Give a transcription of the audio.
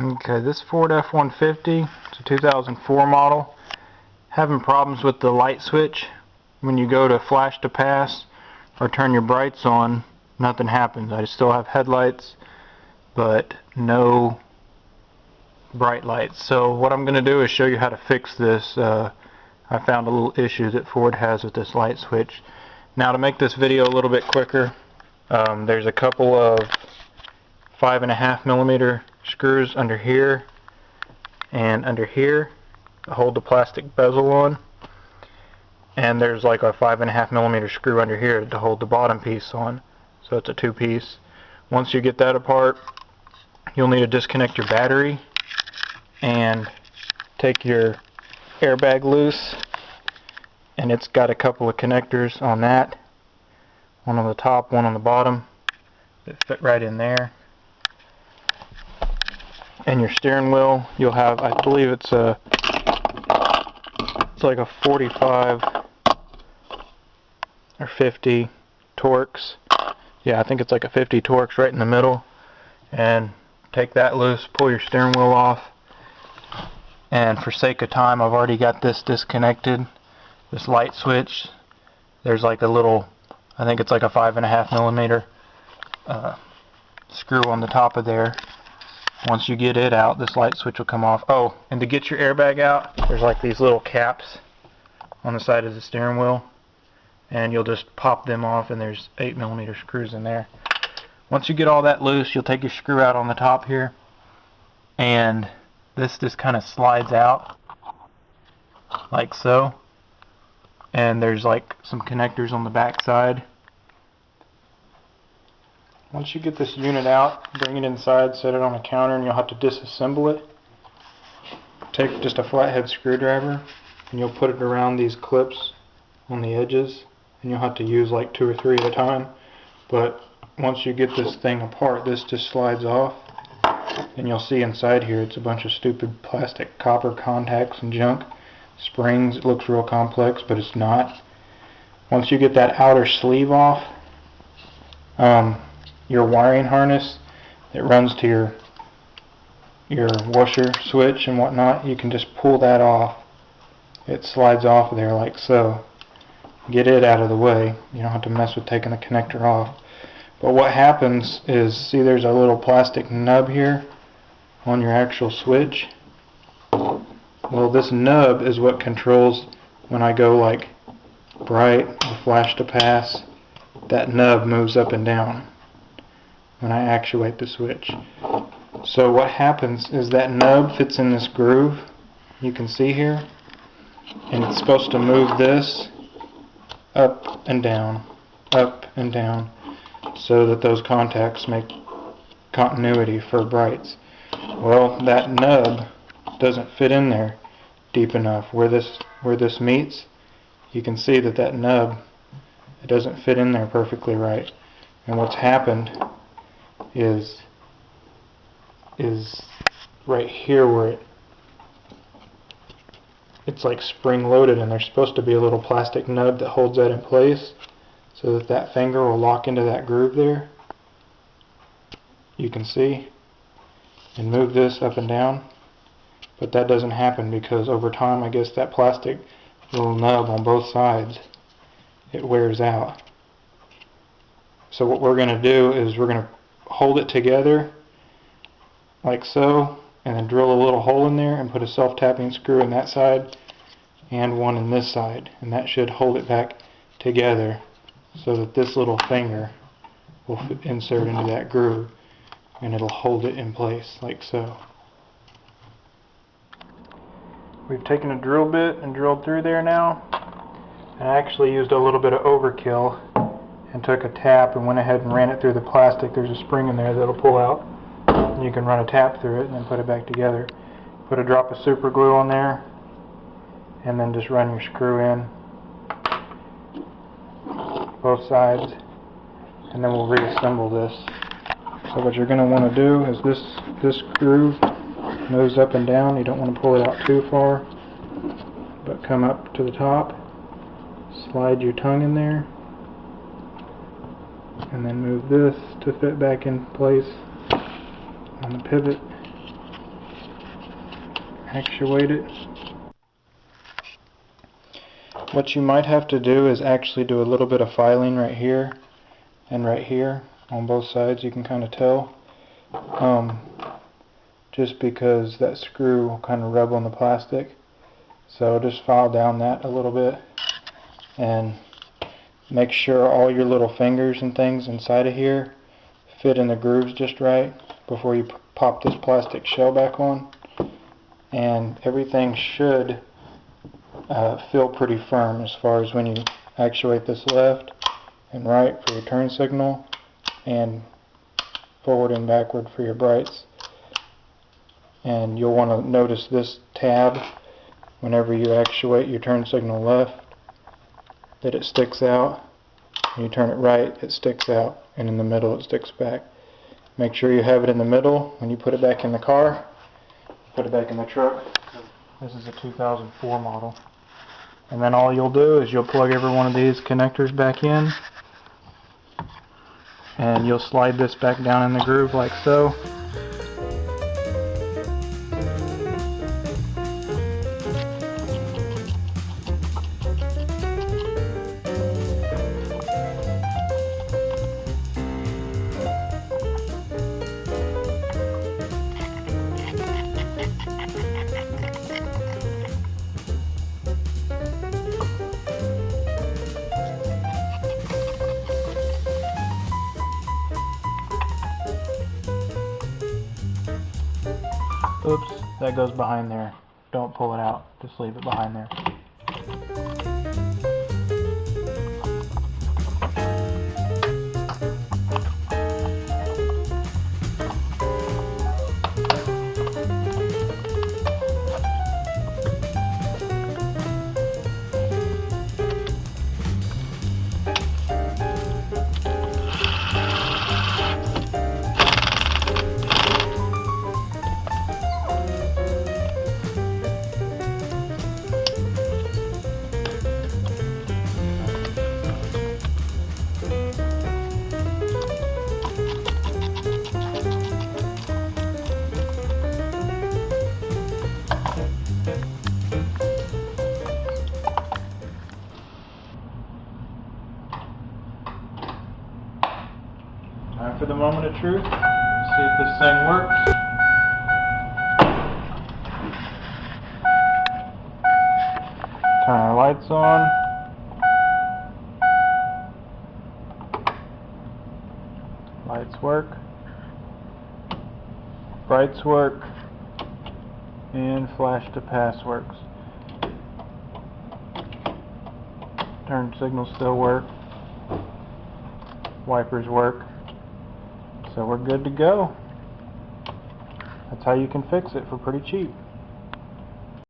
Okay, this Ford F150, it's a 2004 model, having problems with the light switch. When you go to flash to pass or turn your brights on, nothing happens. I still have headlights, but no bright lights. So what I'm going to do is show you how to fix this. I found a little issue that Ford has with this light switch. Now, to make this video a little bit quicker, there's a couple of 5.5mm screws under here and under here to hold the plastic bezel on, and there's like a 5.5mm screw under here to hold the bottom piece on. So it's a two-piece. Once you get that apart, you'll need to disconnect your battery and take your airbag loose, and it's got a couple of connectors on that, one on the top, one on the bottom, that fit right in there. And your steering wheel, you'll have, I believe it's like a 45 or 50 Torx. Yeah, I think it's like a 50 Torx right in the middle. And take that loose, pull your steering wheel off. And for sake of time, I've already got this disconnected, this light switch. There's like a little, I think it's like a 5.5mm screw on the top of there. Once you get it out, this light switch will come off. Oh, and to get your airbag out, there's like these little caps on the side of the steering wheel, and you'll just pop them off, and there's 8mm screws in there. Once you get all that loose, you'll take your screw out on the top here, and this just kind of slides out like so, and there's like some connectors on the back side. Once you get this unit out, bring it inside, set it on a counter, and you'll have to disassemble it. Take just a flathead screwdriver, and you'll put it around these clips on the edges, and you'll have to use like 2 or 3 at a time. But once you get this thing apart, this just slides off, and you'll see inside here it's a bunch of stupid plastic copper contacts and junk, springs. It looks real complex, but it's not. Once you get that outer sleeve off, your wiring harness that runs to your washer switch and whatnot, you can just pull that off. It slides off of there like so. Get it out of the way. You don't have to mess with taking the connector off. But what happens is, see, there's a little plastic nub here on your actual switch. Well, this nub is what controls when I go like bright or flash to pass. That nub moves up and down when I actuate the switch. So what happens is that nub fits in this groove you can see here, and it's supposed to move this up and down, so that those contacts make continuity for brights. Well, that nub doesn't fit in there deep enough. Where this meets, you can see that nub, it doesn't fit in there perfectly right. And what's happened is right here where it's like spring loaded, and there's supposed to be a little plastic nub that holds that in place so that finger will lock into that groove there. You can see, and move this up and down, but that doesn't happen because over time, I guess that plastic little nub on both sides, it wears out. So what we're going to do is we're going to hold it together like so, and then drill a little hole in there and put a self-tapping screw in that side and one in this side, and that should hold it back together so that this little finger will insert into that groove, and it'll hold it in place like so. We've taken a drill bit and drilled through there now. I actually used a little bit of overkill and took a tap and went ahead and ran it through the plastic. There's a spring in there that'll pull out, and you can run a tap through it and then put it back together. Put a drop of super glue on there, and then just run your screw in both sides, and then we'll reassemble this. So what you're going to want to do is this groove moves up and down. You don't want to pull it out too far, but come up to the top, slide your tongue in there, and then move this to fit back in place on the pivot, actuate it. What you might have to do is actually do a little bit of filing right here and right here on both sides. You can kind of tell, just because that screw will kind of rub on the plastic. So just file down that a little bit and make sure all your little fingers and things inside of here fit in the grooves just right before you pop this plastic shell back on. And everything should feel pretty firm as far as when you actuate this left and right for your turn signal and forward and backward for your brights. And you'll want to notice this tab whenever you actuate your turn signal left, that it sticks out. When you turn it right, it sticks out, and in the middle it sticks back. Make sure you have it in the middle when you put it back in the car, put it back in the truck. This is a 2004 model. And then all you'll do is you'll plug every one of these connectors back in, and you'll slide this back down in the groove like so. Oops, that goes behind there. Don't pull it out, just leave it behind there. Time for the moment of truth. See if this thing works. Turn our lights on. Lights work. Brights work. And flash to pass works. Turn signals still work. Wipers work. So we're good to go. That's how you can fix it for pretty cheap.